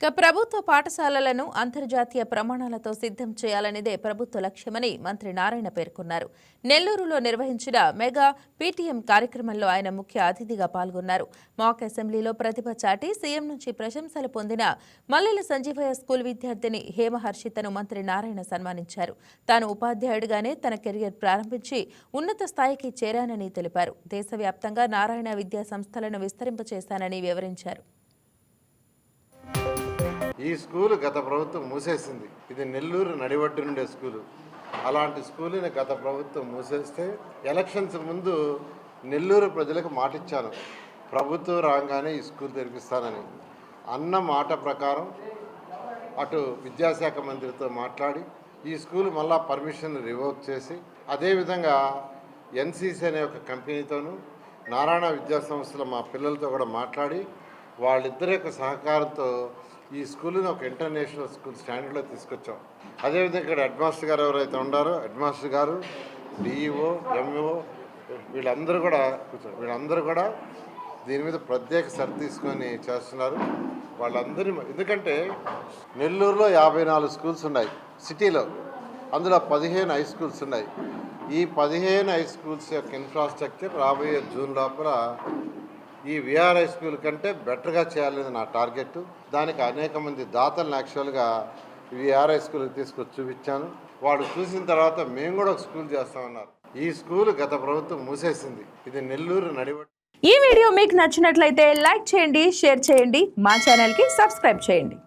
ప్రభుత్వ పాఠశాలలను అంతర్జాతీయ ప్రమాణాలతో సిద్ధం చేయాలనేదే ప్రభుత్వ లక్ష్యమని మంత్రి నారాయణ పేర్కొన్నారు. నెల్లూరులో నిర్వహించిన మెగా పీటీఎం కార్యక్రమంలో ఆయన ముఖ్య అతిథిగా పాల్గొన్నారు. మాక్ అసెంబ్లీలో ప్రతిభ చాటి సీఎం నుంచి ప్రశంసలు పొందిన మల్లెల సంజీవయ్య స్కూల్ విద్యార్థిని హేమహర్షితను మంత్రి నారాయణ సన్మానించారు. తాను ఉపాధ్యాయుడిగానే తన కెరియర్ ప్రారంభించి ఉన్నత స్థాయికి చేరానని తెలిపారు. దేశవ్యాప్తంగా నారాయణ విద్యా సంస్థలను విస్తరింపచేశానని వివరించారు. ఈ స్కూల్ గత ప్రభుత్వం మూసేసింది. ఇది నెల్లూరు నడివడ్డు నుండే స్కూలు. అలాంటి స్కూల్ని గత ప్రభుత్వం మూసేస్తే ఎలక్షన్స్ ముందు నెల్లూరు ప్రజలకు మాటిచ్చాను, ప్రభుత్వం రాగానే ఈ స్కూల్ తెరిపిస్తానని. అన్న మాట ప్రకారం అటు విద్యాశాఖ మంత్రితో మాట్లాడి ఈ స్కూల్ మళ్ళా పర్మిషన్ రివోక్ చేసి, అదేవిధంగా ఎన్సీసీ అనే ఒక కంపెనీతోనూ నారాయణ విద్యా సంస్థల మా పిల్లలతో కూడా మాట్లాడి వాళ్ళిద్దరి యొక్క సహకారంతో ఈ స్కూల్ని ఒక ఇంటర్నేషనల్ స్కూల్ స్టాండర్డ్లో తీసుకొచ్చాం. అదేవిధంగా ఇక్కడ హెడ్ మాస్టర్ గారు ఎవరైతే ఉన్నారో, హెడ్ మాస్టర్ గారు, డిఈఓ, ఎంఈఓ వీళ్ళందరూ కూడా దీని మీద ప్రత్యేక శ్రద్ధ తీసుకొని చేస్తున్నారు. వాళ్ళందరి ఎందుకంటే నెల్లూరులో 54 స్కూల్స్ ఉన్నాయి సిటీలో, అందులో 15 హై స్కూల్స్ ఉన్నాయి. ఈ 15 హై స్కూల్స్ యొక్క ఇన్ఫ్రాస్ట్రక్చర్ రాబోయే జూన్ లోపల ఈ విఆర్ హై స్కూల్ కంటే బెటర్గా చేయాలనేది నా టార్గెట్. దానికి అనేక మంది దాతలను యాక్చువల్గా విఆర్ హై స్కూల్కి తీసుకొచ్చి చూపించాను. వాడు చూసిన తర్వాత మేము కూడా ఒక స్కూల్ చేస్తామన్నారు. ఈ స్కూల్ గత ప్రభుత్వం మూసేసింది. ఇది నెల్లూరు నడివడ్డు. ఈ వీడియో మీకు నచ్చినట్లయితే లైక్ చేయండి, షేర్ చేయండి, మా ఛానల్కి సబ్స్క్రైబ్ చేయండి.